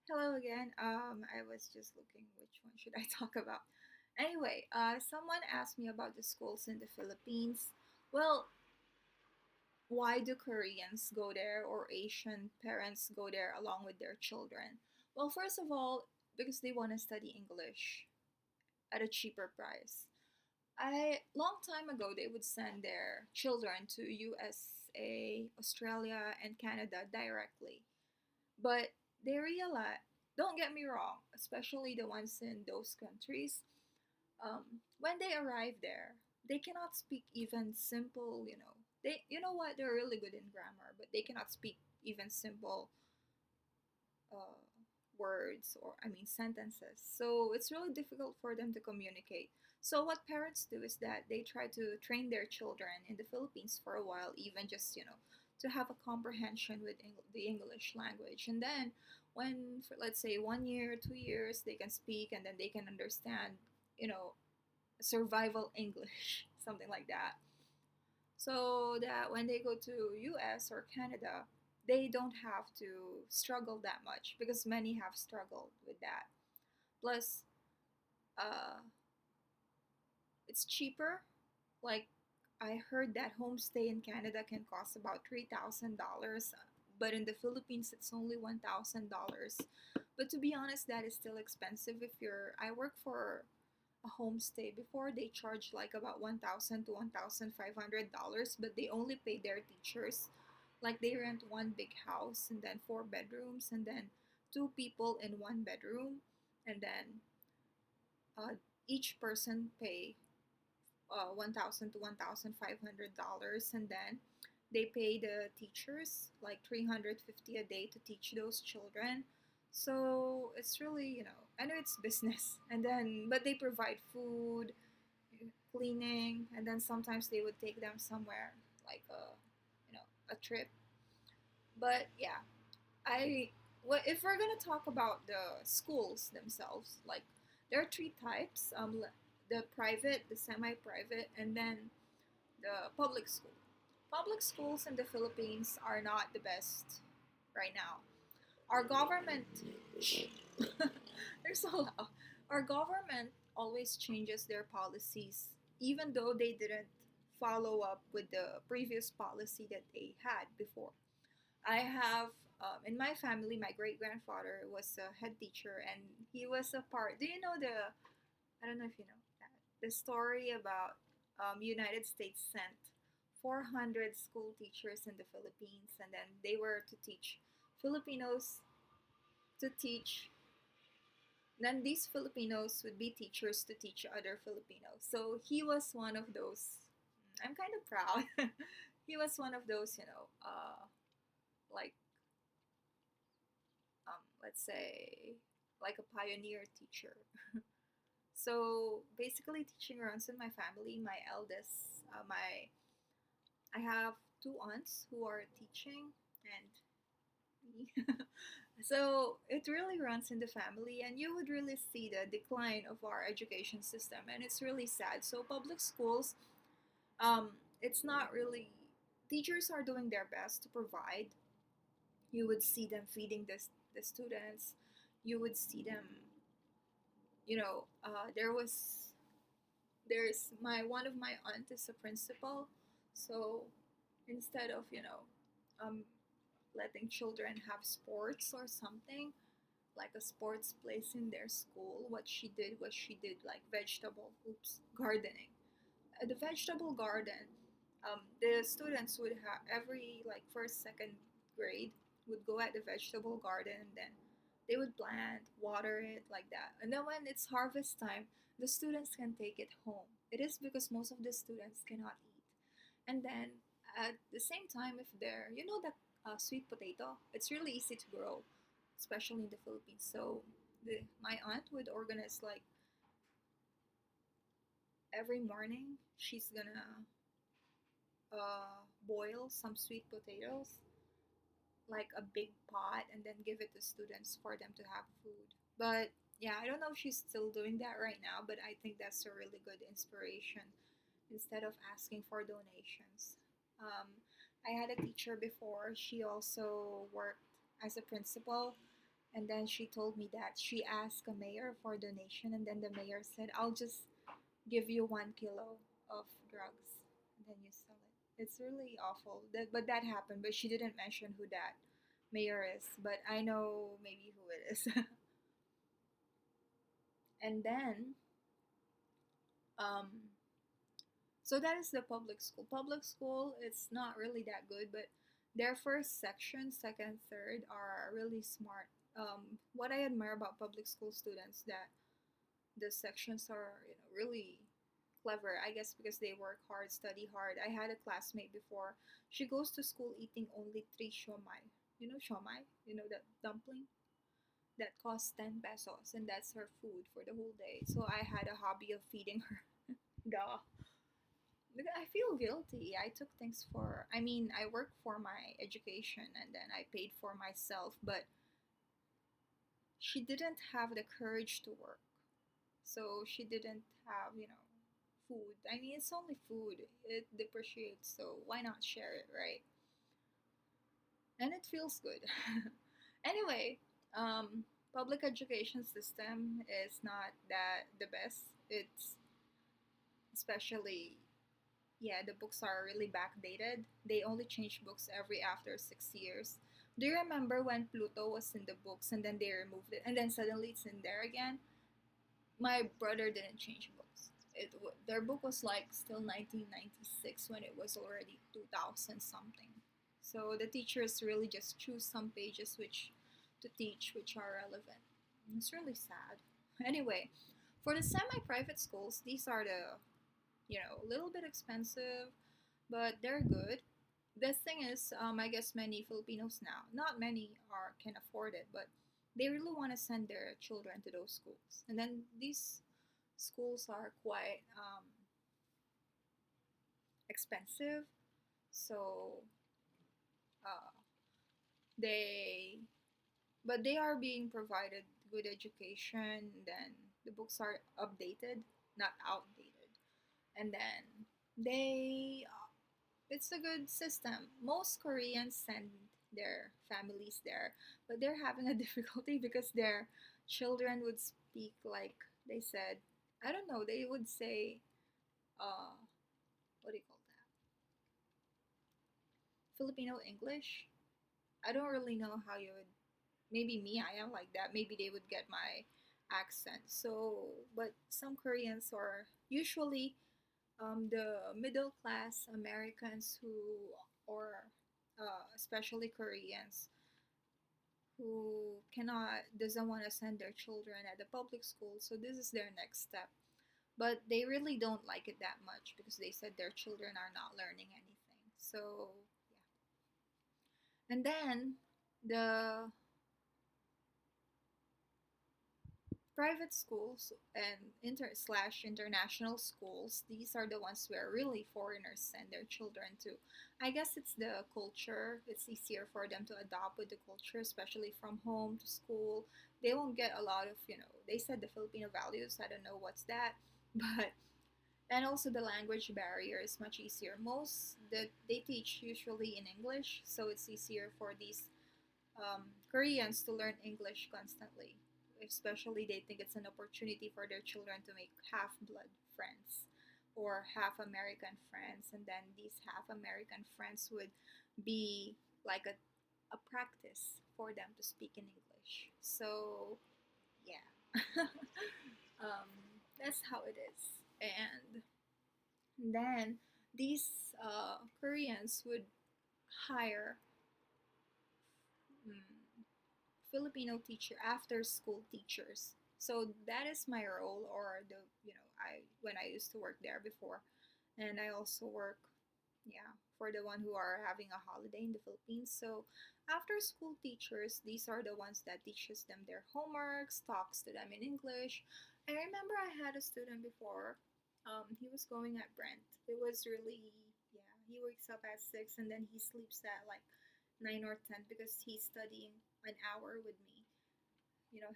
Hello again. I was just looking which one should I talk about. Anyway, someone asked me about the schools in the Philippines. Well, why do Koreans go there or Asian parents go there along with their children? Well, first of all, because they want to study English at a cheaper price. I long time ago they would send their children to USA, Australia, and Canada directly. But they realize, don't get me wrong, especially the ones in those countries, when they arrive there, they cannot speak even simple, you know what, they're really good in grammar, but they cannot speak even simple uh, words or, I mean, sentences. So it's really difficult for them to communicate. So what parents do is that they try to train their children in the Philippines for a while, even just, to have a comprehension with the English language. And then when, for, let's say, 1 year, 2 years, they can speak and then they can understand, you know, survival English, something like that. So that when they go to US or Canada, they don't have to struggle that much because many have struggled with that. Plus, uh, it's cheaper. Like I heard that homestay in Canada can cost about $3,000, but in the Philippines it's only $1,000. But to be honest, that is still expensive. If you're, I work for a homestay before. They charge like about $1,000 to $1,500, but they only pay their teachers. Like they rent one big house and then 4 bedrooms and then two people in one bedroom, and then uh, each person pay 1,000 to $1,500, and then they pay the teachers like 350 a day to teach those children. So it's really, I know it's business, and then but they provide food, cleaning, and then sometimes they would take them somewhere like a trip. But yeah, I what if we're gonna talk about the schools themselves, like there are three types: the private, the semi-private, and then the public school. Public schools in the Philippines are not the best right now. Our government, they're so loud. Our government always changes their policies, even though they didn't follow up with the previous policy that they had before. I have in my family, my great grandfather was a head teacher, and he was a part. Do you know the? I don't know if you know that the story about United States sent 400 school teachers in the Philippines, and then they were to teach Filipinos to teach. Then these Filipinos would be teachers to teach other Filipinos. So he was one of those. I'm kind of proud. He was one of those, like let's say like a pioneer teacher. So basically, teaching runs in my family. My eldest, I have two aunts who are teaching, and me. So it really runs in the family, and you would really see the decline of our education system, and it's really sad. So public schools, it's not really. Teachers are doing their best to provide. You would see them feeding the students. You would see them. There's my one of my aunt is a principal, so instead of um letting children have sports or something like a sports place in their school, what she did was she did like vegetable oops gardening. At the vegetable garden, the students would have every like first second grade would go at the vegetable garden, and then they would plant, water it like that. And then when it's harvest time, the students can take it home. It is because most of the students cannot eat. And then at the same time, if they're, the sweet potato, it's really easy to grow, especially in the Philippines. So my aunt would organize like every morning, she's gonna boil some sweet potatoes, like a big pot, and then give it to students for them to have food. But yeah, I don't know if she's still doing that right now, but I think that's a really good inspiration instead of asking for donations. I had a teacher before, she also worked as a principal, And then she told me that she asked a mayor for donation, and then the mayor said, "I'll just give you 1 kilo of drugs, and then you sell it." It's really awful. But that happened, but she didn't mention who that mayor is. But I know maybe who it is. And then, um, so that is the public school. Public school, it's not really that good, but their first section, second, third are really smart. What I admire about public school students that the sections are, really clever. I guess because they work hard, study hard. I had a classmate before. She goes to school eating only three shomai. You know shomai? You know that dumpling that costs 10 pesos, and that's her food for the whole day. So I had a hobby of feeding her. Duh. Because I feel guilty. I took things for, I mean, I worked for my education and then I paid for myself, but she didn't have the courage to work. So she didn't have, food. I mean, it's only food. It depreciates, so why not share it, right? And it feels good. Anyway, public education system is not that the best. It's especially, yeah, the books are really backdated. They only change books every after 6 years. Do you remember when Pluto was in the books and then they removed it and then suddenly it's in there again? My brother didn't change books. Their book was like still 1996 when it was already 2000 something. So the teachers really just choose some pages which to teach which are relevant. It's really sad. Anyway, for the semi-private schools, these are the a little bit expensive, but they're good. The thing is, I guess many Filipinos now, not many are can afford it, but they really want to send their children to those schools. And then these schools are quite expensive, so uh, they but they are being provided good education. Then the books are updated, not outdated, and then they it's a good system. Most Koreans send their families there, but they're having a difficulty because their children would speak like they said. I don't know. They would say, uh, what do you call that? Filipino English. I don't really know how you would. Maybe me, I am like that. Maybe they would get my accent. So, but some Koreans are usually the middle class Americans who, or especially Koreans, who doesn't want to send their children at the public school. So this is their next step. But they really don't like it that much because they said their children are not learning anything. So yeah. And then the private schools and international schools, these are the ones where really foreigners send their children to. I guess it's the culture. It's easier for them to adopt with the culture, especially from home to school. They won't get a lot of, they said the Filipino values. I don't know what's that. But, and also the language barrier is much easier. Most that they teach usually in English, so it's easier for these Koreans to learn English constantly. Especially, they think it's an opportunity for their children to make half blood friends or half American friends, and then these half American friends would be like a practice for them to speak in English. So, yeah, um, that's how it is. And then these Koreans would hire mm, Filipino teacher after school teachers. So that is my role, or the I when I used to work there before, and I also work, yeah, for the one who are having a holiday in the Philippines. So after school teachers, these are the ones that teaches them their homeworks, talks to them in English. I remember I had a student before. He was going at Brent. It was really, yeah. He wakes up at 6 and then he sleeps at like 9 or 10 because he's studying an hour with me,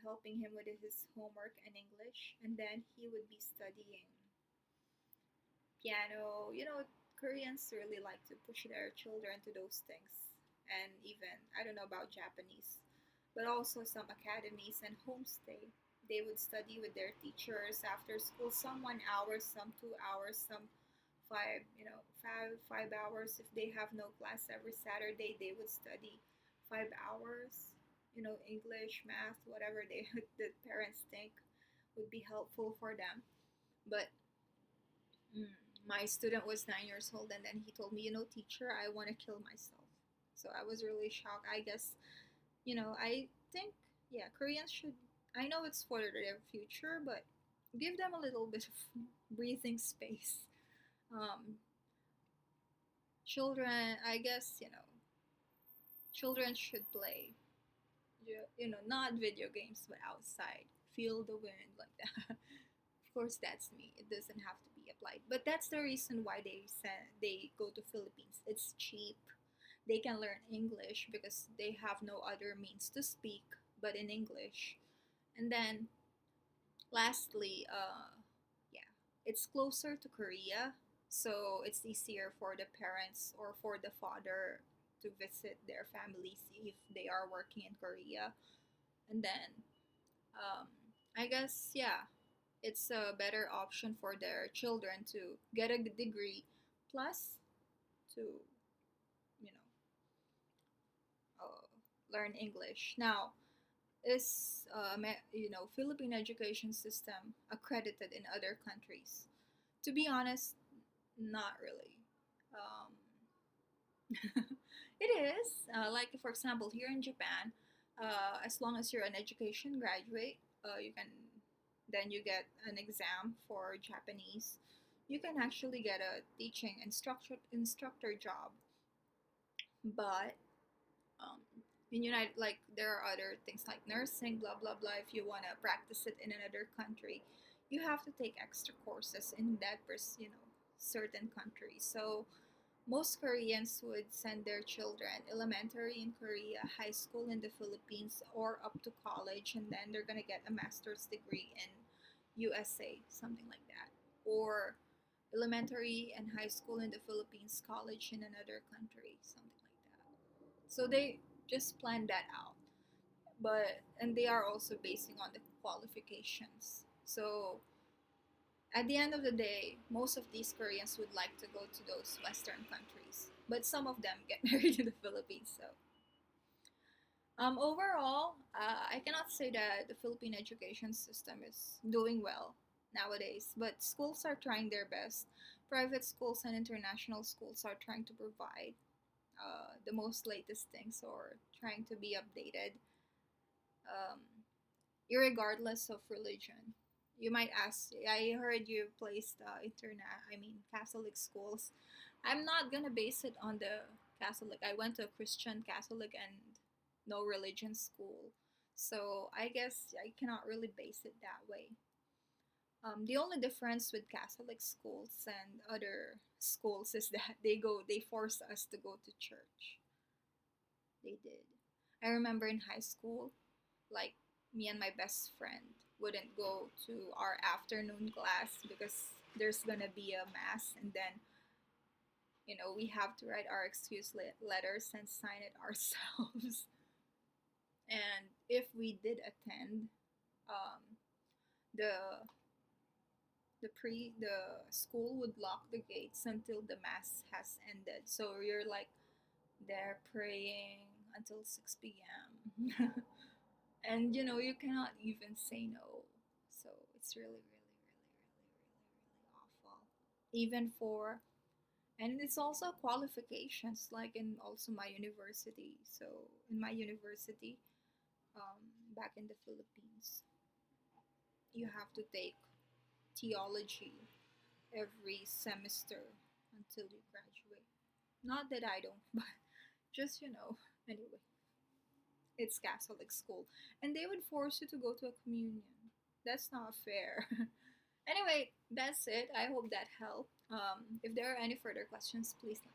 helping him with his homework and English. And then he would be studying piano. Koreans really like to push their children to those things. And even, I don't know about Japanese. but also some academies and homestay. They would study with their teachers after school, some 1 hour, some 2 hours, some five hours. If they have no class every Saturday, they would study 5 hours. English, math, whatever they the parents think would be helpful for them. But mm, my student was 9 years old, and then he told me, teacher, I want to kill myself. So I was really shocked. I guess, I think, yeah, Koreans should. I know it's for their future, but give them a little bit of breathing space. Um, Children, I guess, children should play, not video games, but outside, feel the wind like that. Of course, that's me. It doesn't have to be applied, but that's the reason why they go to Philippines. It's cheap. They can learn English because they have no other means to speak but in English. And then, lastly, yeah, it's closer to Korea, so it's easier for the parents or for the father to visit their families if they are working in Korea. And then, um, I guess, yeah, it's a better option for their children to get a degree plus to, you know, learn English. Now, is Philippine education system accredited in other countries? To be honest, not really. Um, it is like, for example, here in Japan, as long as you're an education graduate, you can then you get an exam for Japanese. You can actually get a teaching instructor job, but um, in United, like, there are other things like nursing, blah blah blah. If you want to practice it in another country, you have to take extra courses in that certain country. So most Koreans would send their children elementary in Korea, high school in the Philippines, or up to college, and then they're gonna get a master's degree in USA, something like that, or elementary and high school in the Philippines, college in another country, something like that. So they just plan that out, and they are also basing on the qualifications. So at the end of the day, most of these Koreans would like to go to those Western countries, but some of them get married in the Philippines. So, overall, I cannot say that the Philippine education system is doing well nowadays, but schools are trying their best. Private schools and international schools are trying to provide the most latest things or trying to be updated, um, irregardless of religion. You might ask, I heard you placed Catholic schools. I'm not gonna base it on the Catholic. I went to a Christian Catholic and no religion school. So I guess I cannot really base it that way. The only difference with Catholic schools and other schools is that they force us to go to church. They did. I remember in high school, like, me and my best friend wouldn't go to our afternoon class because there's gonna be a mass, and then we have to write our excuse letters and sign it ourselves. And if we did attend, um, the the school would lock the gates until the mass has ended. So you're like there praying until 6 p.m. And you cannot even say no. So it's really, really, really, really, really, really awful. Even for and it's also qualifications, like in also my university. So in my university, um, back in the Philippines, you have to take theology every semester until you graduate. Not that I don't, but just anyway, it's Catholic school, and they would force you to go to a communion. That's not fair. Anyway, that's it. I hope that helped. If there are any further questions, please let